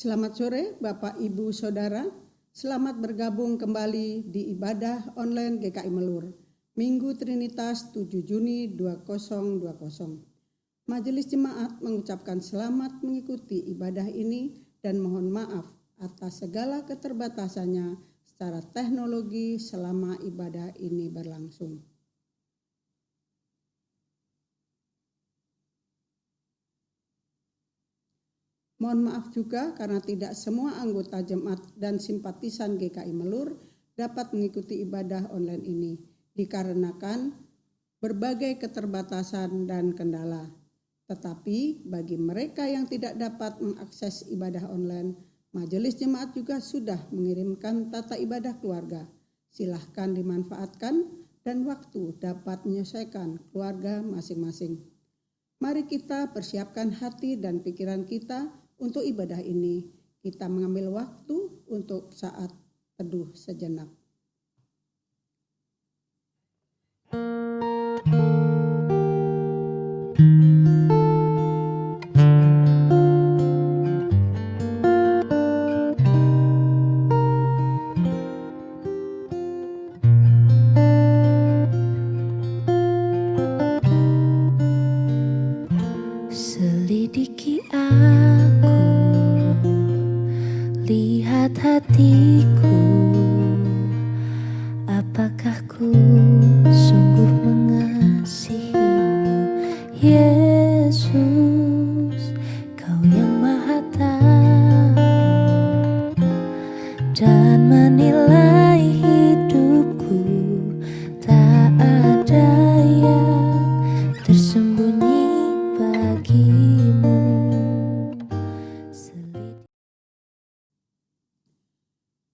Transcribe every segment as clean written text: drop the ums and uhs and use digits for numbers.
Selamat sore Bapak, Ibu, Saudara. Selamat bergabung kembali di ibadah online GKI Melur, Minggu Trinitas 7 Juni 2020. Majelis Jemaat mengucapkan selamat mengikuti ibadah ini dan mohon maaf atas segala keterbatasannya secara teknologi selama ibadah ini berlangsung. Mohon maaf juga karena tidak semua anggota jemaat dan simpatisan GKI Melur dapat mengikuti ibadah online ini dikarenakan berbagai keterbatasan dan kendala. Tetapi bagi mereka yang tidak dapat mengakses ibadah online, Majelis Jemaat juga sudah mengirimkan tata ibadah keluarga. Silahkan dimanfaatkan dan waktu dapat menyelesaikan keluarga masing-masing. Mari kita persiapkan hati dan pikiran kita untuk ibadah ini. Kita mengambil waktu untuk saat teduh sejenak. Selidiki aku, lihat hatiku, apakah ku sungguh mengasihimu, Yesus, Kau yang Maha Tahu dan menilai hidupku, tak ada yang tersembunyi bagimu.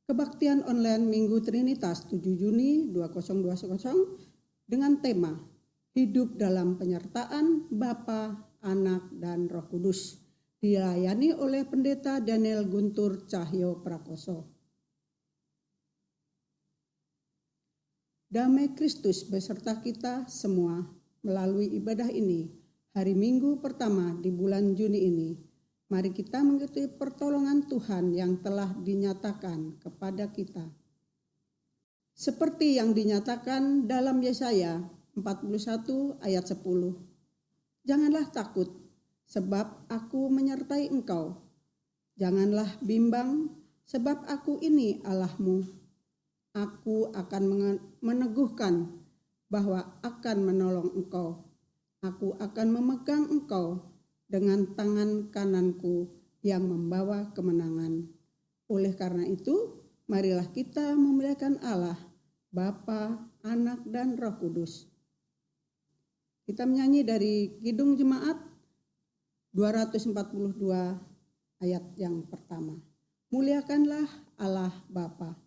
Kebaktian online Minggu Trinitas 7 Juni 2020 dengan tema Hidup dalam Penyertaan Bapa, Anak, dan Roh Kudus dilayani oleh Pendeta Daniel Guntur Cahyo Prakoso. Damai Kristus beserta kita semua melalui ibadah ini, hari Minggu pertama di bulan Juni ini. Mari kita mengikuti pertolongan Tuhan yang telah dinyatakan kepada kita. Seperti yang dinyatakan dalam Yesaya 41 ayat 10. Janganlah takut, sebab aku menyertai engkau. Janganlah bimbang, sebab aku ini Allahmu. Aku akan meneguhkan bahwa akan menolong engkau. Aku akan memegang engkau dengan tangan kananku yang membawa kemenangan. Oleh karena itu, marilah kita memuliakan Allah, Bapa, Anak, dan Roh Kudus. Kita menyanyi dari Kidung Jemaat 242 ayat yang pertama. Muliakanlah Allah Bapa.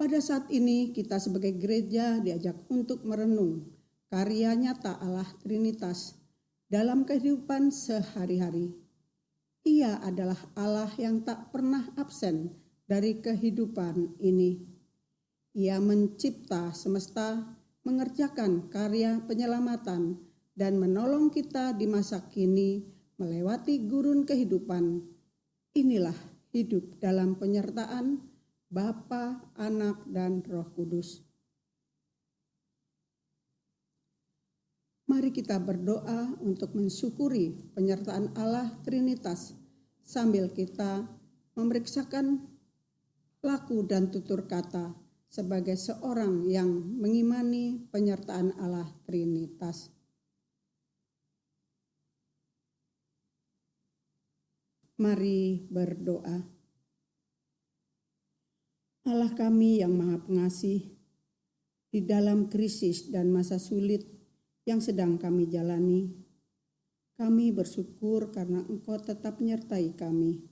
Pada saat ini kita sebagai gereja diajak untuk merenung karya nyata Allah Trinitas dalam kehidupan sehari-hari. Ia adalah Allah yang tak pernah absen dari kehidupan ini. Ia mencipta semesta, mengerjakan karya penyelamatan, dan menolong kita di masa kini melewati gurun kehidupan. Inilah hidup dalam penyertaan Bapa, Anak, dan Roh Kudus. Mari kita berdoa untuk mensyukuri penyertaan Allah Trinitas sambil kita memeriksakan laku dan tutur kata sebagai seorang yang mengimani penyertaan Allah Trinitas. Mari berdoa. Allah kami yang Maha Pengasih, di dalam krisis dan masa sulit yang sedang kami jalani, kami bersyukur karena Engkau tetap menyertai kami.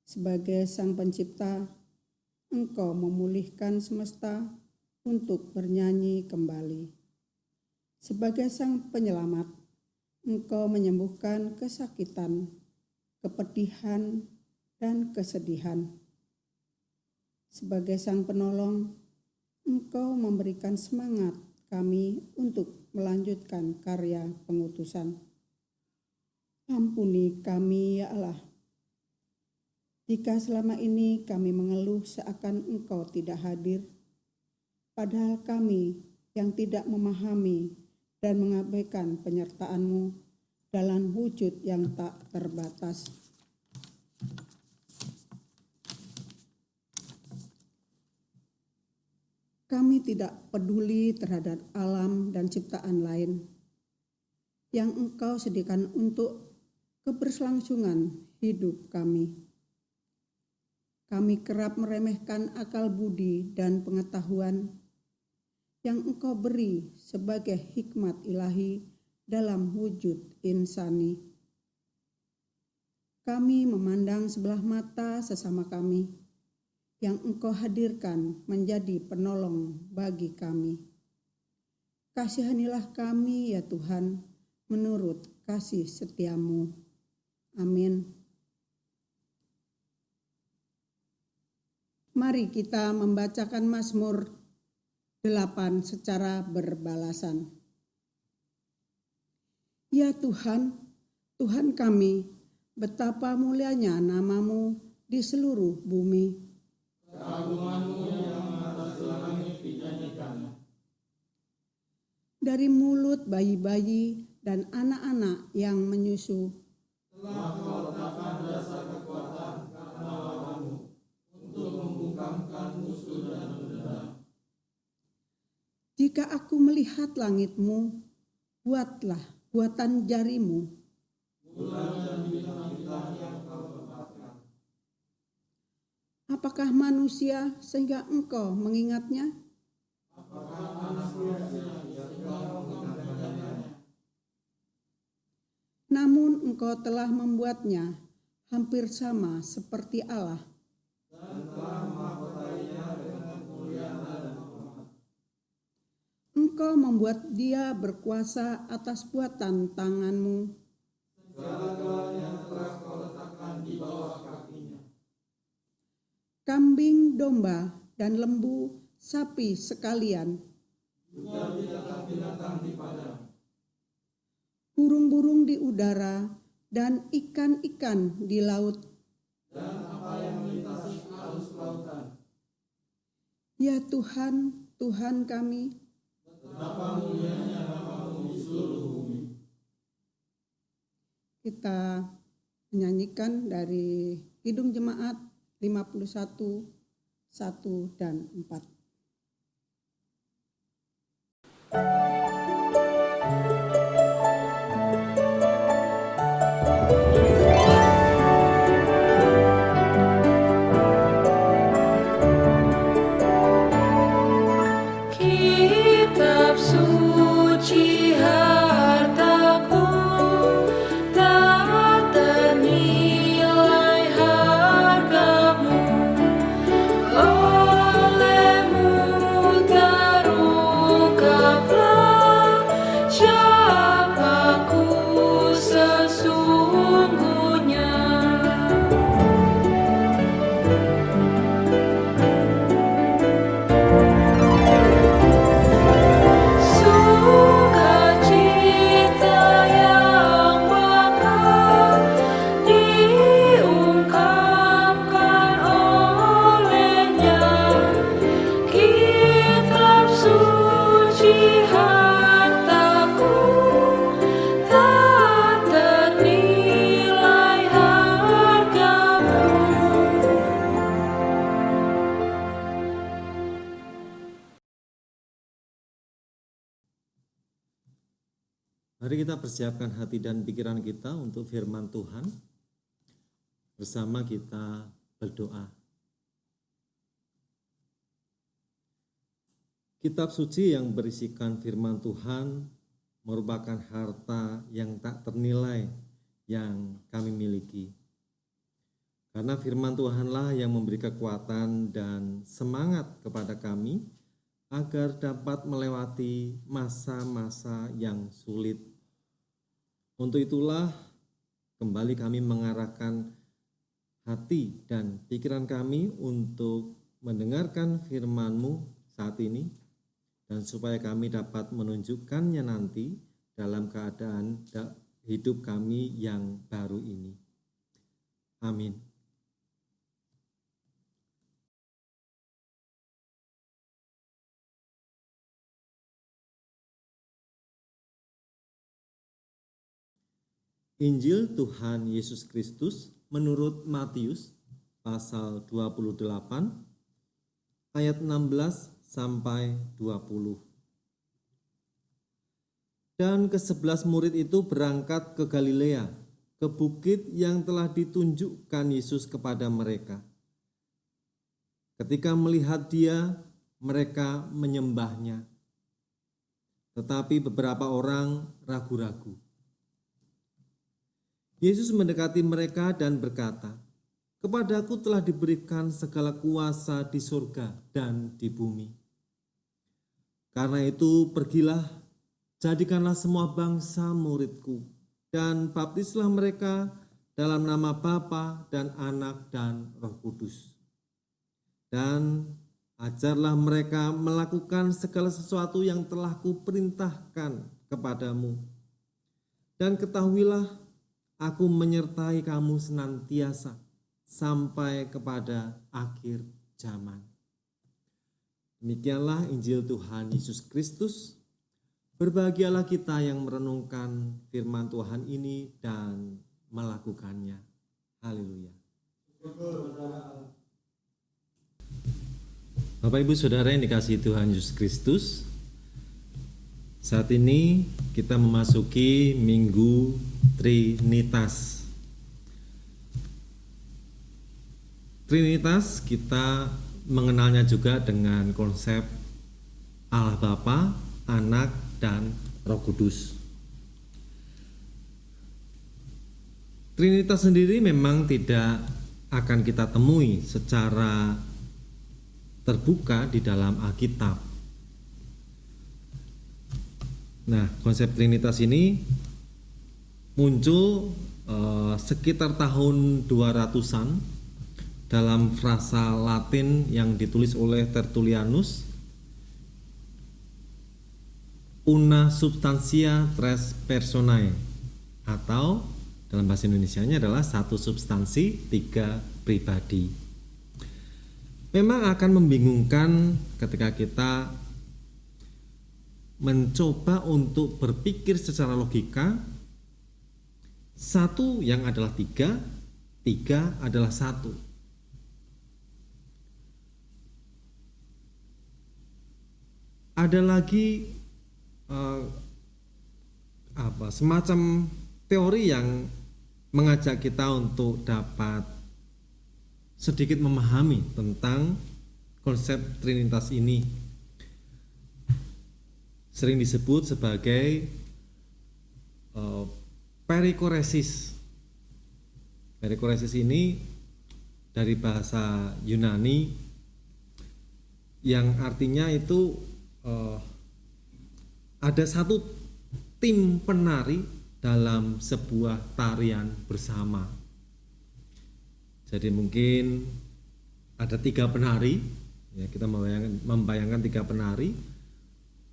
Sebagai Sang Pencipta, Engkau memulihkan semesta untuk bernyanyi kembali. Sebagai Sang Penyelamat, Engkau menyembuhkan kesakitan, kepedihan, dan kesedihan. Sebagai Sang Penolong, Engkau memberikan semangat kami untuk melanjutkan karya pengutusan. Ampuni kami ya Allah, jika selama ini kami mengeluh seakan Engkau tidak hadir, padahal kami yang tidak memahami dan mengabaikan penyertaan-Mu dalam wujud yang tak terbatas. Kami tidak peduli terhadap alam dan ciptaan lain yang Engkau sediakan untuk keberlangsungan hidup kami. Kami kerap meremehkan akal budi dan pengetahuan yang Engkau beri sebagai hikmat ilahi dalam wujud insani. Kami memandang sebelah mata sesama kami yang Engkau hadirkan menjadi penolong bagi kami. Kasihanilah kami ya Tuhan, menurut kasih setia-Mu. Amin. Mari kita membacakan Mazmur 8 secara berbalasan. Ya Tuhan, Tuhan kami, betapa mulianya nama-Mu di seluruh bumi. Keagungan-Mu yang atas langit dinyanyikan. Dari mulut bayi-bayi dan anak-anak yang menyusu, Telah Kau letakkan dasar kekuatan karena lawan-Mu, untuk membungkamkan musuh dan mendendam. jika aku melihat langit-Mu, buatlah buatan jari-Mu. Bulan dan bintang-bintang yang Kau tempatkan. Apakah manusia sehingga Engkau mengingatnya? Apakah anak manusia sehingga Kau mengingatkannya? Namun Engkau telah membuatnya hampir sama seperti Allah. Dan telah memahkotainya dengan kemuliaan dan hormat. Engkau membuat dia berkuasa atas buatan tangan-Mu. Segala-galanya telah Kau letakkan di bawah kakinya. Kambing, domba, dan lembu, sapi sekalian, Juga binatang-binatang di padang. burung-burung di udara, dan ikan-ikan di laut. Dan apa yang melintasi arus lautan. Ya Tuhan, Tuhan kami, Betapa mulianya nama-Mu di seluruh bumi. kita menyanyikan dari Kidung Jemaat 51, 1 dan 4. Kitab suci hartaku, tak ternilai hargamu. Oleh-Mu terungkaplah Mari kita persiapkan hati dan pikiran kita untuk firman Tuhan. Bersama kita berdoa. Kitab suci yang berisikan firman Tuhan merupakan harta yang tak ternilai yang kami miliki. Karena firman Tuhanlah yang memberi kekuatan dan semangat kepada kami agar dapat melewati masa-masa yang sulit. Untuk itulah kembali kami mengarahkan hati dan pikiran kami untuk mendengarkan firman-Mu saat ini, dan supaya kami dapat menunjukkannya nanti dalam keadaan hidup kami yang baru ini. Amin. Injil Tuhan Yesus Kristus menurut Matius pasal 28 ayat 16 sampai 20. Dan ke-11 murid itu berangkat ke Galilea, ke bukit yang telah ditunjukkan Yesus kepada mereka. Ketika melihat Dia, mereka menyembahnya. Tetapi beberapa orang ragu-ragu. Yesus mendekati mereka dan berkata, "Kepadaku telah diberikan segala kuasa di surga dan di bumi. Karena itu pergilah, jadikanlah semua bangsa muridku, dan baptislah mereka dalam nama Bapa dan Anak dan Roh Kudus. Dan ajarlah mereka melakukan segala sesuatu yang telah kuperintahkan kepadamu. Dan ketahuilah, Aku menyertai kamu senantiasa sampai kepada akhir zaman." Demikianlah Injil Tuhan Yesus Kristus. Berbahagialah kita yang merenungkan firman Tuhan ini dan melakukannya. Haleluya. Bapak Ibu Saudara yang dikasihi Tuhan Yesus Kristus, saat ini kita memasuki Minggu Trinitas. Trinitas kita mengenalnya juga dengan konsep Allah Bapa, Anak, dan Roh Kudus. Trinitas sendiri memang tidak akan kita temui secara terbuka di dalam Alkitab. Nah, konsep Trinitas ini muncul sekitar tahun 200-an dalam frasa Latin yang ditulis oleh Tertullianus, "Una substantia tres personae", atau dalam bahasa Indonesianya adalah satu substansi tiga pribadi. Memang akan membingungkan ketika kita mencoba untuk berpikir secara logika. Satu yang adalah tiga, tiga adalah satu. Ada lagi semacam teori yang mengajak kita untuk dapat sedikit memahami tentang konsep Trinitas ini. Sering disebut sebagai perikoresis. Perikoresis ini dari bahasa Yunani yang artinya itu ada satu tim penari dalam sebuah tarian bersama. Jadi mungkin ada 3 penari, ya, kita membayangkan 3 penari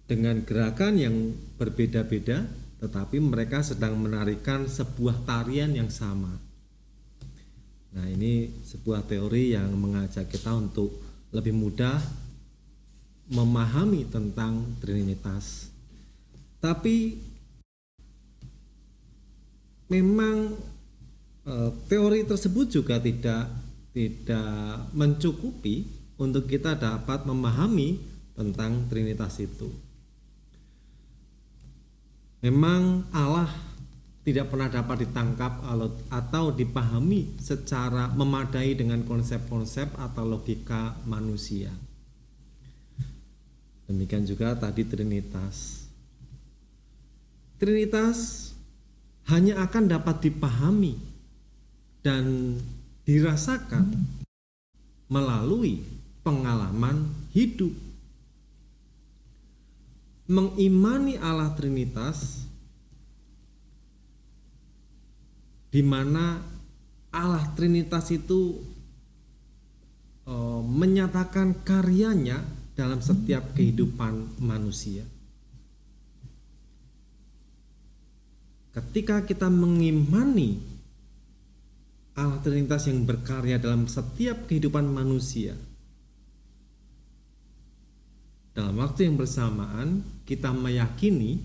dengan gerakan yang berbeda-beda, tetapi mereka sedang menarikan sebuah tarian yang sama. Nah, ini sebuah teori yang mengajak kita untuk lebih mudah memahami tentang Trinitas. Tapi memang teori tersebut juga tidak mencukupi untuk kita dapat memahami tentang Trinitas itu. Memang Allah tidak pernah dapat ditangkap atau dipahami secara memadai dengan konsep-konsep atau logika manusia. Demikian juga tadi Trinitas. Trinitas hanya akan dapat dipahami dan dirasakan melalui pengalaman hidup. Mengimani Allah Trinitas, di mana Allah Trinitas itu menyatakan karyanya dalam setiap kehidupan manusia. Ketika kita mengimani Allah Trinitas yang berkarya dalam setiap kehidupan manusia, dalam waktu yang bersamaan kita meyakini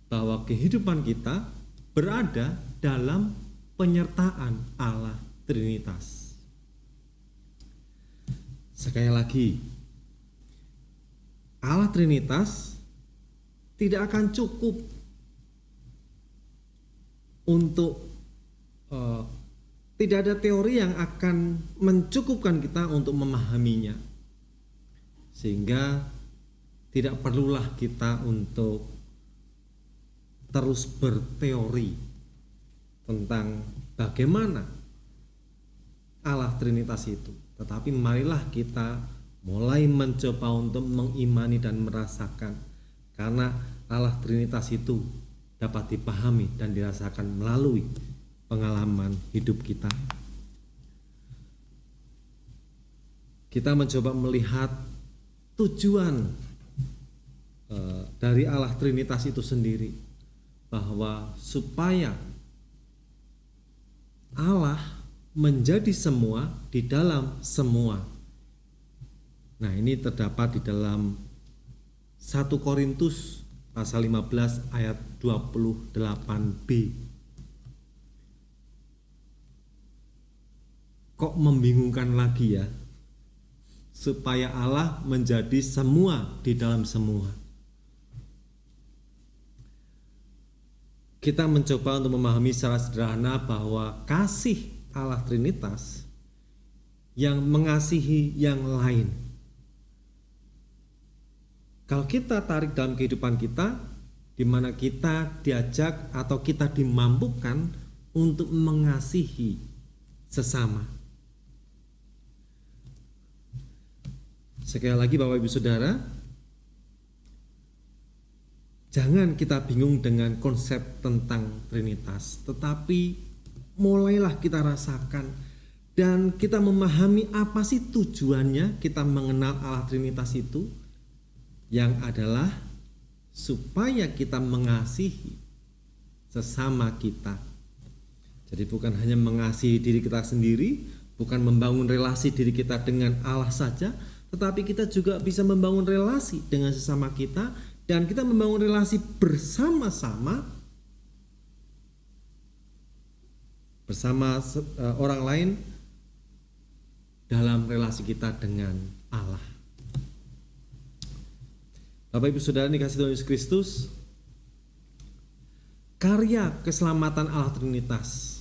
bahwa kehidupan kita berada dalam penyertaan Allah Trinitas. Sekali lagi, Allah Trinitas tidak akan cukup untuk tidak ada teori yang akan mencukupkan kita untuk memahaminya, sehingga tidak perlulah kita untuk terus berteori tentang bagaimana Allah Trinitas itu. Tetapi marilah kita mulai mencoba untuk mengimani dan merasakan, karena Allah Trinitas itu dapat dipahami dan dirasakan melalui pengalaman hidup kita. Kita mencoba melihat tujuan dari Allah Trinitas itu sendiri, bahwa supaya Allah menjadi semua di dalam semua. Nah, ini terdapat di dalam 1 Korintus pasal 15 ayat 28b. Kok membingungkan lagi ya? Supaya Allah menjadi semua di dalam semua. Kita mencoba untuk memahami secara sederhana bahwa kasih Allah Trinitas yang mengasihi yang lain. Kalau kita tarik dalam kehidupan kita, di mana kita diajak atau kita dimampukan untuk mengasihi sesama. Sekali lagi Bapak Ibu Saudara, jangan kita bingung dengan konsep tentang Trinitas, tetapi mulailah kita rasakan dan kita memahami apa sih tujuannya kita mengenal Allah Trinitas itu, yang adalah supaya kita mengasihi sesama kita. Jadi bukan hanya mengasihi diri kita sendiri, bukan membangun relasi diri kita dengan Allah saja, tetapi kita juga bisa membangun relasi dengan sesama kita, dan kita membangun relasi bersama-sama bersama orang lain dalam relasi kita dengan Allah. Bapak Ibu Saudara dikasihi Tuhan Yesus Kristus, karya keselamatan Allah Trinitas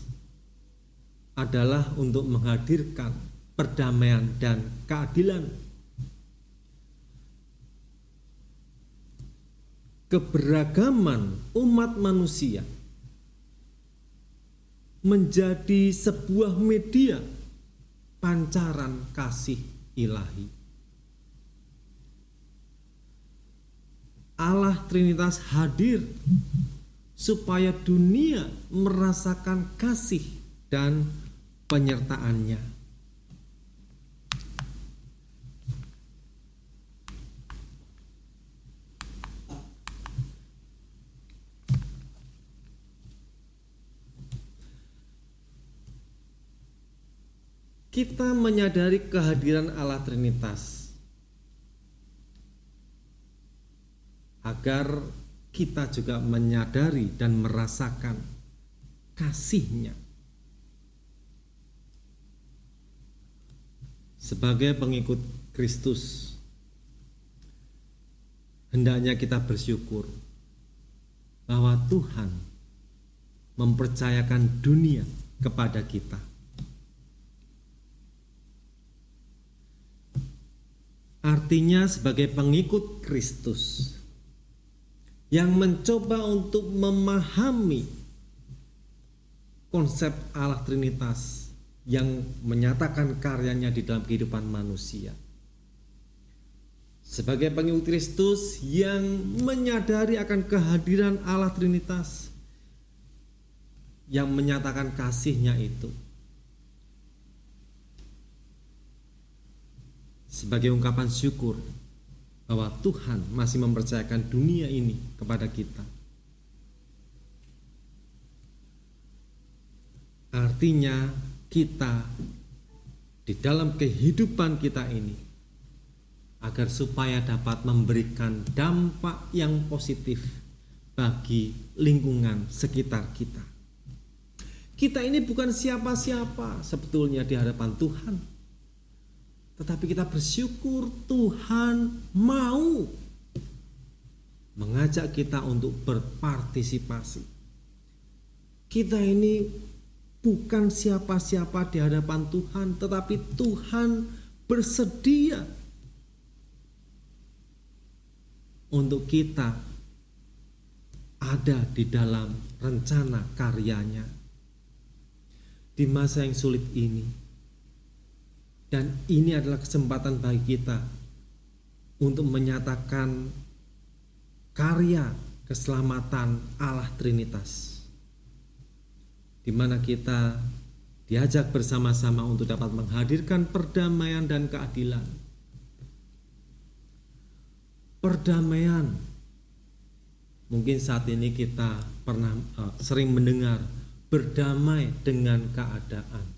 adalah untuk menghadirkan perdamaian dan keadilan. Keberagaman umat manusia menjadi sebuah media pancaran kasih ilahi. Allah Trinitas hadir supaya dunia merasakan kasih dan penyertaannya. Kita menyadari kehadiran Allah Trinitas agar kita juga menyadari dan merasakan kasih-Nya. Sebagai pengikut Kristus, hendaknya kita bersyukur bahwa Tuhan mempercayakan dunia kepada kita. Artinya sebagai pengikut Kristus yang mencoba untuk memahami konsep Allah Trinitas yang menyatakan karyanya di dalam kehidupan manusia. Sebagai pengikut Kristus yang menyadari akan kehadiran Allah Trinitas yang menyatakan kasih-Nya itu. Sebagai ungkapan syukur bahwa Tuhan masih mempercayakan dunia ini kepada kita. Artinya kita di dalam kehidupan kita ini, agar supaya dapat memberikan dampak yang positif bagi lingkungan sekitar kita. Kita ini bukan siapa-siapa sebetulnya di hadapan Tuhan. Tetapi kita bersyukur Tuhan mau mengajak kita untuk berpartisipasi. Kita ini bukan siapa-siapa di hadapan Tuhan, tetapi Tuhan bersedia untuk kita ada di dalam rencana karyanya di masa yang sulit ini. Dan ini adalah kesempatan bagi kita untuk menyatakan karya keselamatan Allah Trinitas, di mana kita diajak bersama-sama untuk dapat menghadirkan perdamaian dan keadilan. Perdamaian, mungkin saat ini kita pernah sering mendengar berdamai dengan keadaan.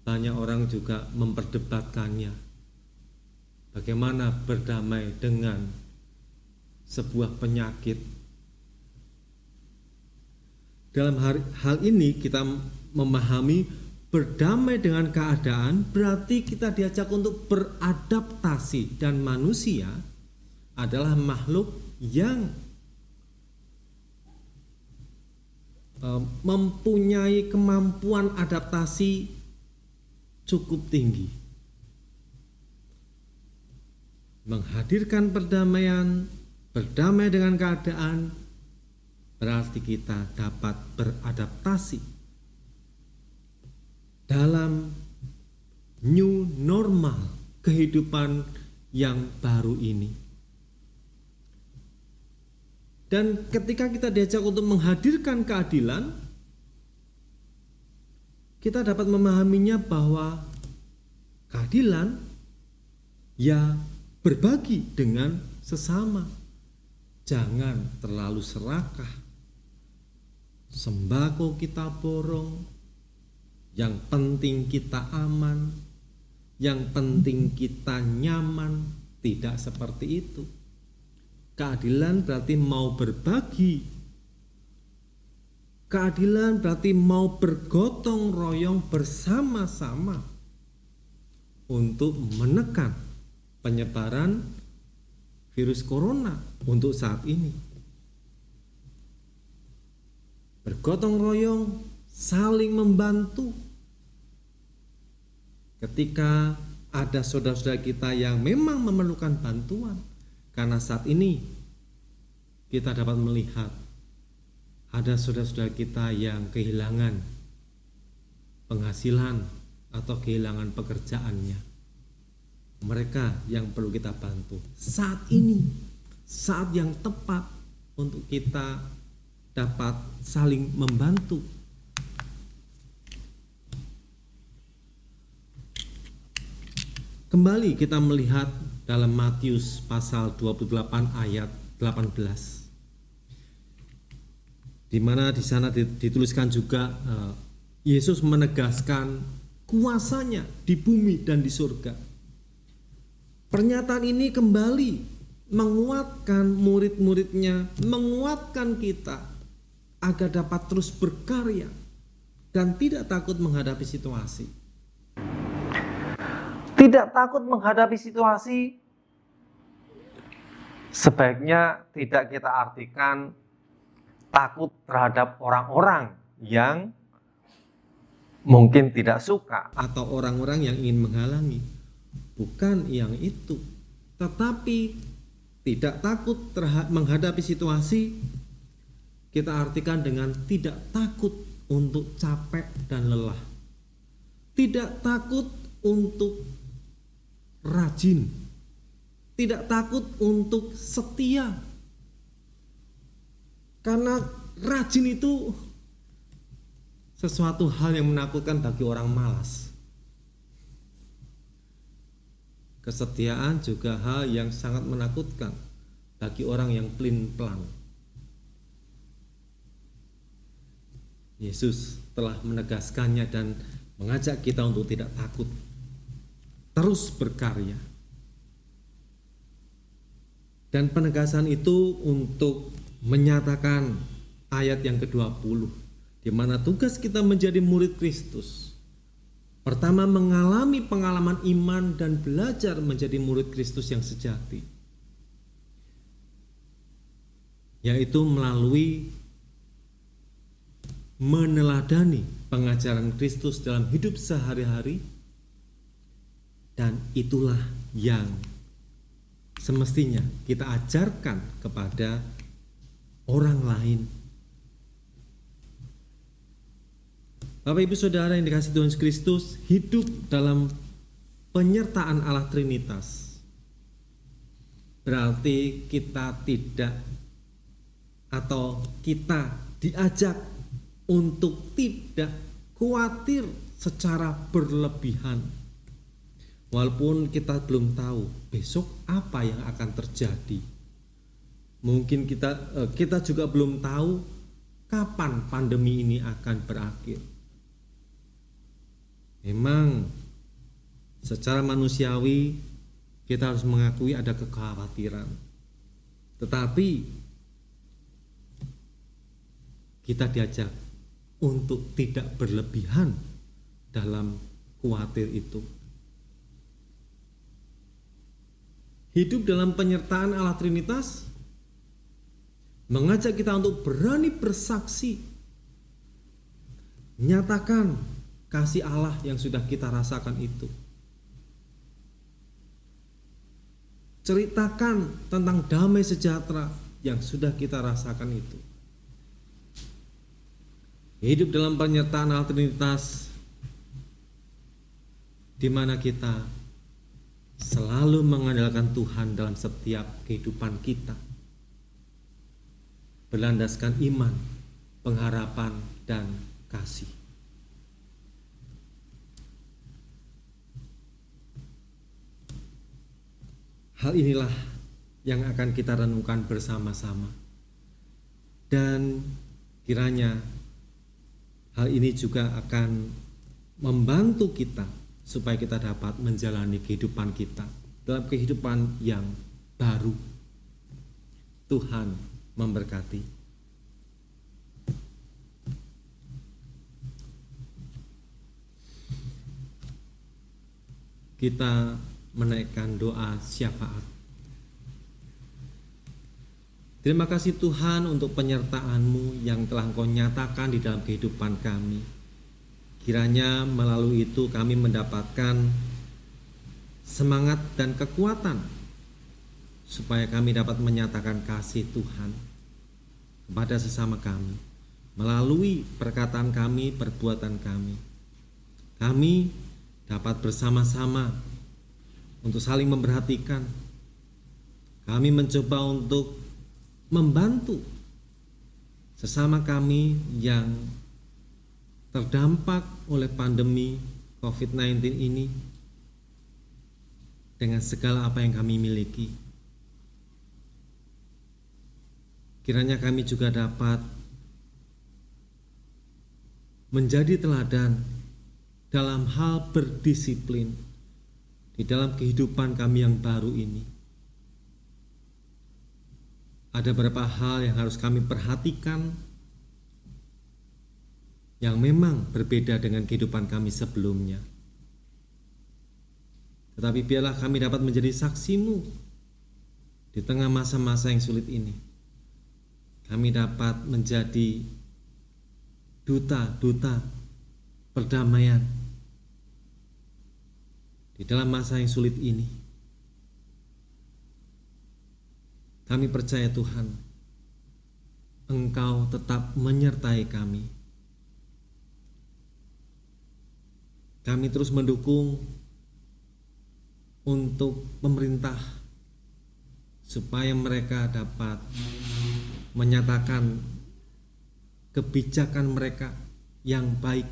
Banyak orang juga memperdebatkannya. Bagaimana berdamai dengan sebuah penyakit. Dalam hal ini kita memahami berdamai dengan keadaan berarti kita diajak untuk beradaptasi, dan manusia adalah makhluk yang mempunyai kemampuan adaptasi cukup tinggi. Menghadirkan perdamaian, berdamai dengan keadaan, berarti kita dapat beradaptasi dalam new normal kehidupan yang baru ini. Dan ketika kita diajak untuk menghadirkan keadilan, kita dapat memahaminya bahwa keadilan ya berbagi dengan sesama. Jangan terlalu serakah. Sembako kita borong, yang penting kita aman, yang penting kita nyaman. Tidak seperti itu. Keadilan berarti mau berbagi. Keadilan berarti mau bergotong royong bersama-sama untuk menekan penyebaran virus corona untuk saat ini. Bergotong royong, saling membantu. Ketika ada saudara-saudara kita yang memang memerlukan bantuan, karena saat ini kita dapat melihat ada saudara-saudara kita yang kehilangan penghasilan atau kehilangan pekerjaannya. Mereka yang perlu kita bantu. Saat ini, saat yang tepat untuk kita dapat saling membantu. Kembali kita melihat dalam Matius pasal 28 ayat 18. Di mana di sana dituliskan juga Yesus menegaskan kuasanya di bumi dan di surga. Pernyataan ini kembali menguatkan murid-muridnya, menguatkan kita agar dapat terus berkarya dan tidak takut menghadapi situasi. Tidak takut menghadapi situasi sebaiknya tidak kita artikan takut terhadap orang-orang yang mungkin tidak suka atau orang-orang yang ingin menghalangi. Bukan yang itu. Tetapi tidak takut menghadapi situasi kita artikan dengan tidak takut untuk capek dan lelah. Tidak takut untuk rajin. Tidak takut untuk setia. Karena rajin itu sesuatu hal yang menakutkan bagi orang malas. Kesetiaan juga hal yang sangat menakutkan bagi orang yang pelin-pelan. Yesus telah menegaskannya dan mengajak kita untuk tidak takut, terus berkarya. Dan penegasan itu untuk menyatakan ayat yang ke-20, di mana tugas kita menjadi murid Kristus. Pertama, mengalami pengalaman iman dan belajar menjadi murid Kristus yang sejati, yaitu melalui meneladani pengajaran Kristus dalam hidup sehari-hari, dan itulah yang semestinya kita ajarkan kepada orang lain. Bapak Ibu Saudara yang dikasihi Tuhan Yesus Kristus, hidup dalam penyertaan Allah Trinitas berarti kita tidak atau kita diajak untuk tidak khawatir secara berlebihan. Walaupun kita belum tahu besok apa yang akan terjadi. Mungkin kita juga belum tahu kapan pandemi ini akan berakhir. Memang secara manusiawi kita harus mengakui ada kekhawatiran. Tetapi kita diajak untuk tidak berlebihan dalam khawatir itu. Hidup dalam penyertaan Allah Trinitas mengajak kita untuk berani bersaksi, nyatakan kasih Allah yang sudah kita rasakan itu. Ceritakan tentang damai sejahtera yang sudah kita rasakan itu. Hidup dalam penyertaan Allah Trinitas di mana kita selalu mengandalkan Tuhan dalam setiap kehidupan kita, berlandaskan iman, pengharapan, dan kasih. Hal inilah yang akan kita renungkan bersama-sama, dan kiranya hal ini juga akan membantu kita supaya kita dapat menjalani kehidupan kita dalam kehidupan yang baru. Tuhan memberkati. Kita menaikkan doa syafaat. Terima kasih Tuhan untuk penyertaan-Mu yang telah Engkau nyatakan di dalam kehidupan kami. Kiranya melalui itu kami mendapatkan semangat dan kekuatan supaya kami dapat menyatakan kasih Tuhan kepada sesama kami melalui perkataan kami, perbuatan kami. Kami dapat bersama-sama untuk saling memperhatikan. Kami mencoba untuk membantu sesama kami yang terdampak oleh pandemi COVID-19 ini dengan segala apa yang kami miliki. Kiranya kami juga dapat menjadi teladan dalam hal berdisiplin di dalam kehidupan kami yang baru ini. Ada beberapa hal yang harus kami perhatikan yang memang berbeda dengan kehidupan kami sebelumnya. Tetapi biarlah kami dapat menjadi saksi-Mu di tengah masa-masa yang sulit ini. kami dapat menjadi duta-duta perdamaian di dalam masa yang sulit ini. Kami percaya Tuhan, Engkau tetap menyertai kami. Kami terus mendukung untuk pemerintah supaya mereka dapat menyatakan kebijakan mereka yang baik,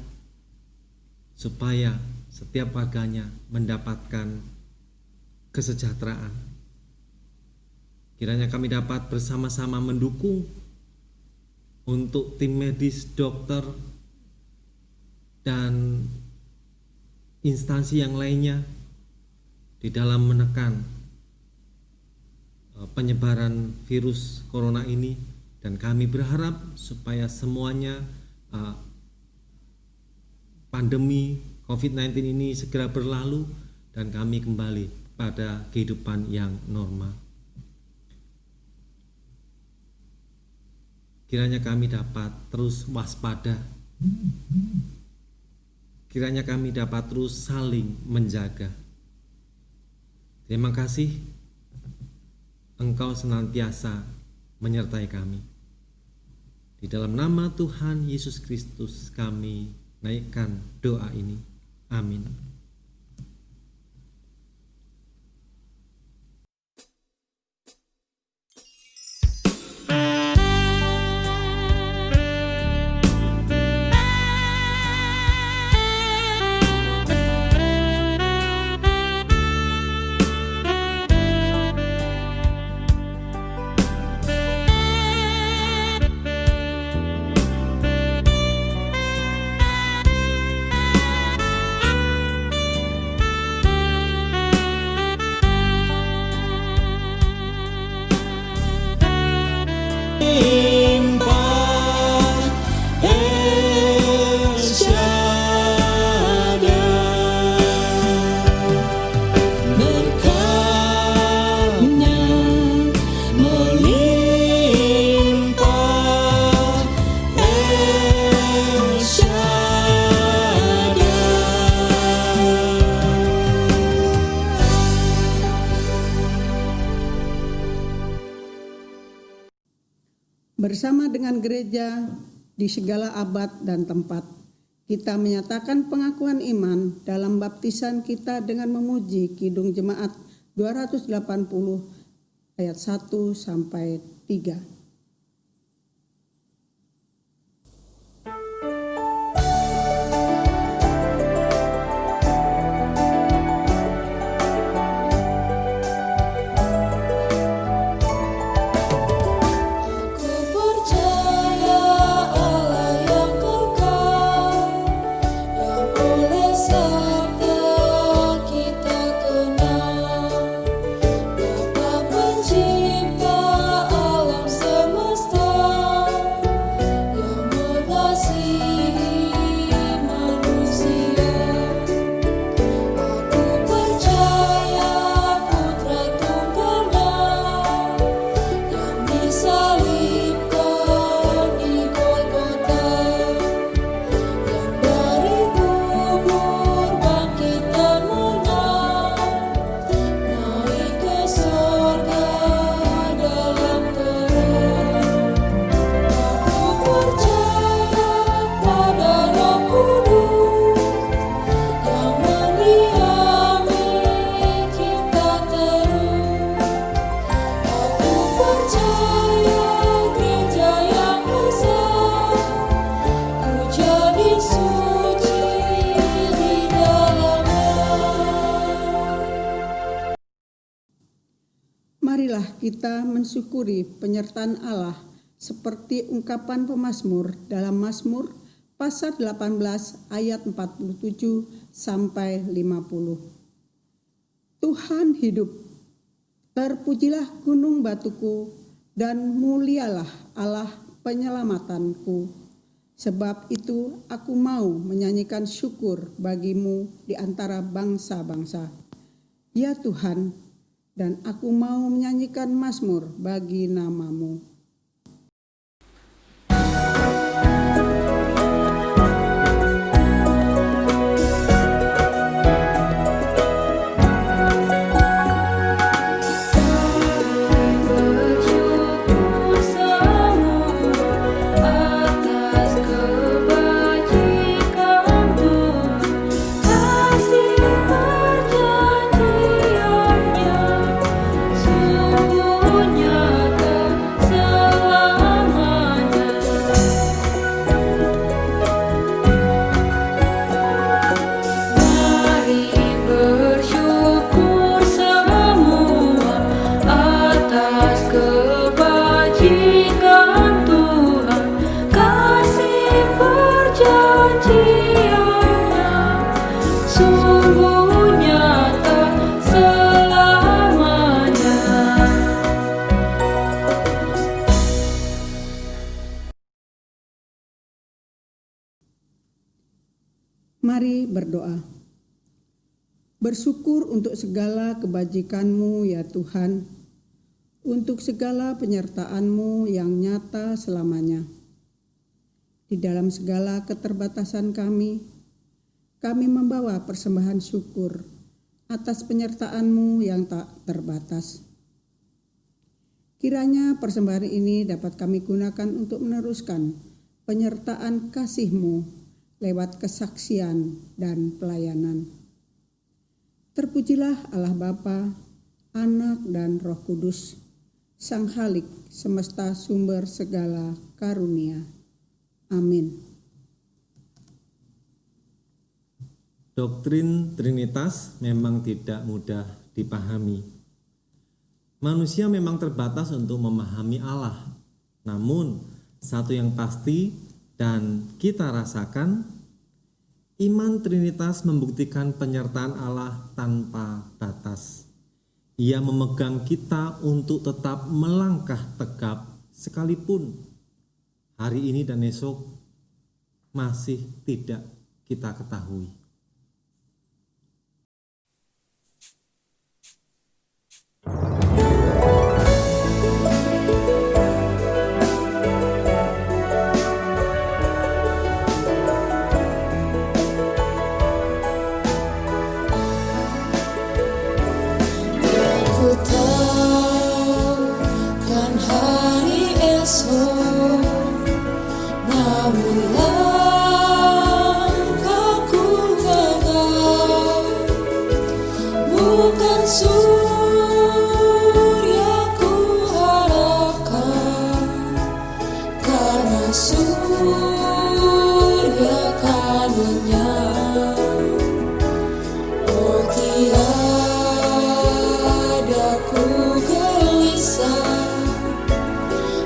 supaya setiap warganya mendapatkan kesejahteraan. Kiranya kami dapat bersama-sama mendukung untuk tim medis, dokter, dan instansi yang lainnya di dalam menekan penyebaran virus corona ini, dan kami berharap supaya semuanya pandemi COVID-19 ini segera berlalu dan kami kembali pada kehidupan yang normal. Kiranya kami dapat terus waspada. Kiranya kami dapat terus saling menjaga. Terima kasih, Engkau senantiasa menyertai kami. Di dalam nama Tuhan Yesus Kristus kami naikkan doa ini. Amin. Bersama dengan gereja di segala abad dan tempat, kita menyatakan pengakuan iman dalam baptisan kita dengan memuji Kidung Jemaat 280 ayat 1 sampai 3. Marilah kita mensyukuri penyertaan Allah seperti ungkapan pemazmur dalam Mazmur pasal 18 ayat 47 sampai 50. Tuhan hidup, terpujilah gunung batuku dan mulialah Allah penyelamatanku. Sebab itu aku mau menyanyikan syukur bagimu di antara bangsa-bangsa. Ya Tuhan, dan aku mau menyanyikan mazmur bagi namamu. kesuciannya sungguh nyata selamanya. Mari berdoa. Bersyukur untuk segala kebajikan-Mu ya Tuhan, untuk segala penyertaan-Mu yang nyata selamanya. Di dalam segala keterbatasan kami membawa persembahan syukur atas penyertaan-Mu yang tak terbatas. Kiranya persembahan ini dapat kami gunakan untuk meneruskan penyertaan kasih-Mu lewat kesaksian dan pelayanan. Terpujilah Allah Bapa, Anak dan Roh Kudus, Sang Khalik semesta sumber segala karunia. Amin. Doktrin Trinitas memang tidak mudah dipahami. Manusia memang terbatas untuk memahami Allah. Namun, satu yang pasti dan kita rasakan, iman Trinitas membuktikan penyertaan Allah tanpa batas. Ia memegang kita untuk tetap melangkah tegap sekalipun hari ini dan esok masih tidak kita ketahui. Ku tahu kan hari esok, namun langkahku tegak, bukan surya ku harapkan, karena surya kan lenyap. Oh tiada ku gelisah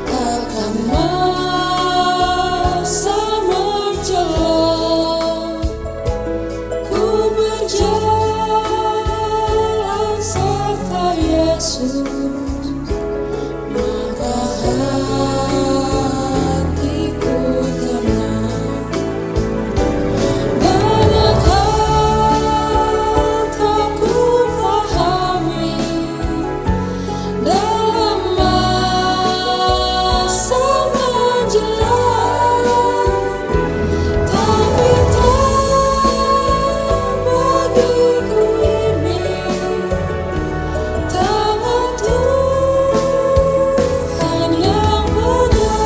akan masa menjelang, ku berjalan serta Yesus, maka hatiku tenang. Banyak hal tak ku pahami dalam masa menjelang, tapi bagiku ini tangan Tuhan yang benar.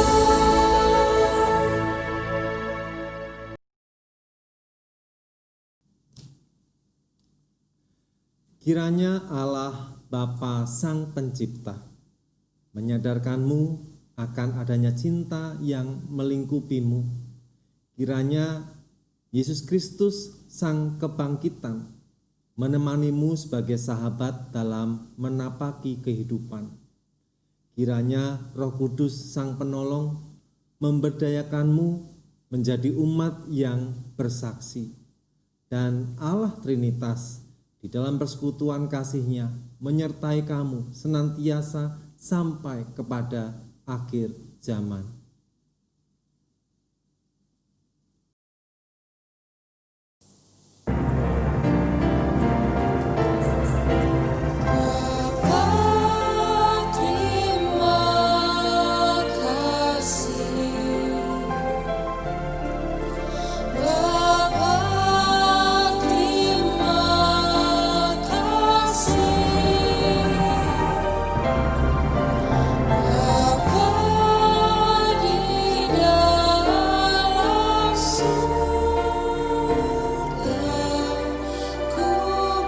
Kiranya Allah Bapa Sang Pencipta menyadarkanmu akan adanya cinta yang melingkupimu. Kiranya Yesus Kristus Sang Kebangkitan menemanimu sebagai sahabat dalam menapaki kehidupan. Kiranya Roh Kudus Sang Penolong memberdayakanmu menjadi umat yang bersaksi, dan Allah Trinitas di dalam persekutuan kasih-Nya menyertai kamu senantiasa sampai kepada akhir zaman. Bapa, terima kasih. Bapa, terima kasih. Bapa di dalam surga, ku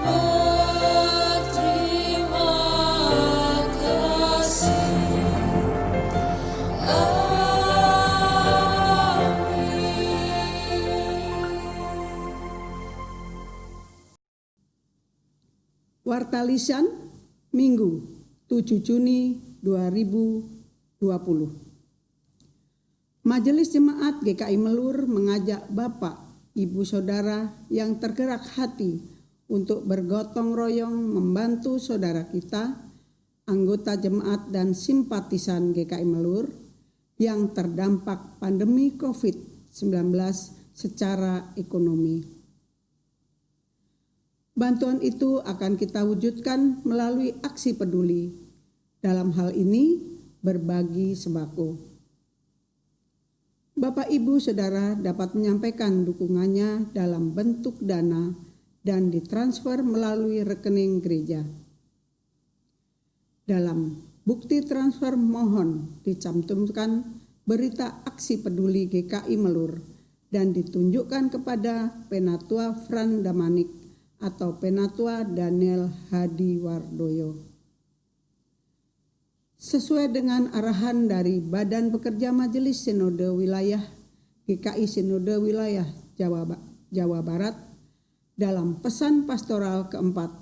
berterima kasih. Warta Lisan Minggu 7 Juni 2020. Majelis Jemaat GKI Melur mengajak Bapak ibu saudara yang tergerak hati untuk bergotong royong membantu saudara kita, anggota jemaat dan simpatisan GKI Melur yang terdampak pandemi COVID-19 secara ekonomi. Bantuan itu akan kita wujudkan melalui aksi peduli. Dalam hal ini, berbagi sembako. Bapak, Ibu, Saudara dapat menyampaikan dukungannya dalam bentuk dana dan ditransfer melalui rekening gereja. Dalam bukti transfer mohon dicantumkan berita aksi peduli GKI Melur dan ditunjukkan kepada Penatua Fran Damanik atau Penatua Daniel Hadi Wardoyo. Sesuai dengan arahan dari Badan Pekerja Majelis Sinode Wilayah GKI Sinode Wilayah Jawa Barat dalam pesan pastoral keempat,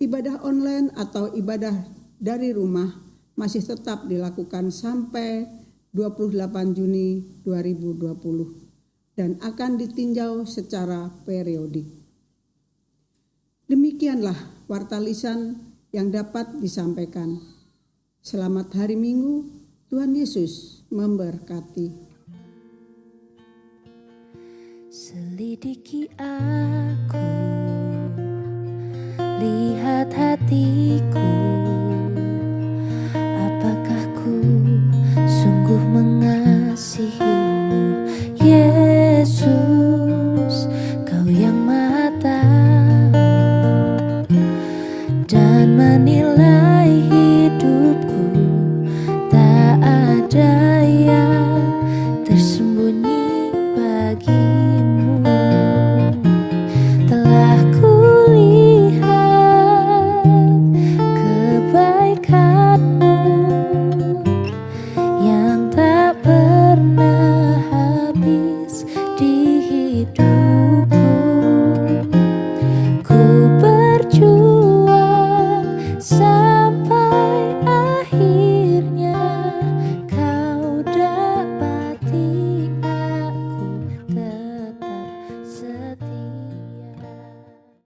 ibadah online atau ibadah dari rumah masih tetap dilakukan sampai 28 Juni 2020 dan akan ditinjau secara periodik. Demikianlah warta lisan yang dapat disampaikan. Selamat hari Minggu, Tuhan Yesus memberkati. Selidiki aku, lihat hatiku.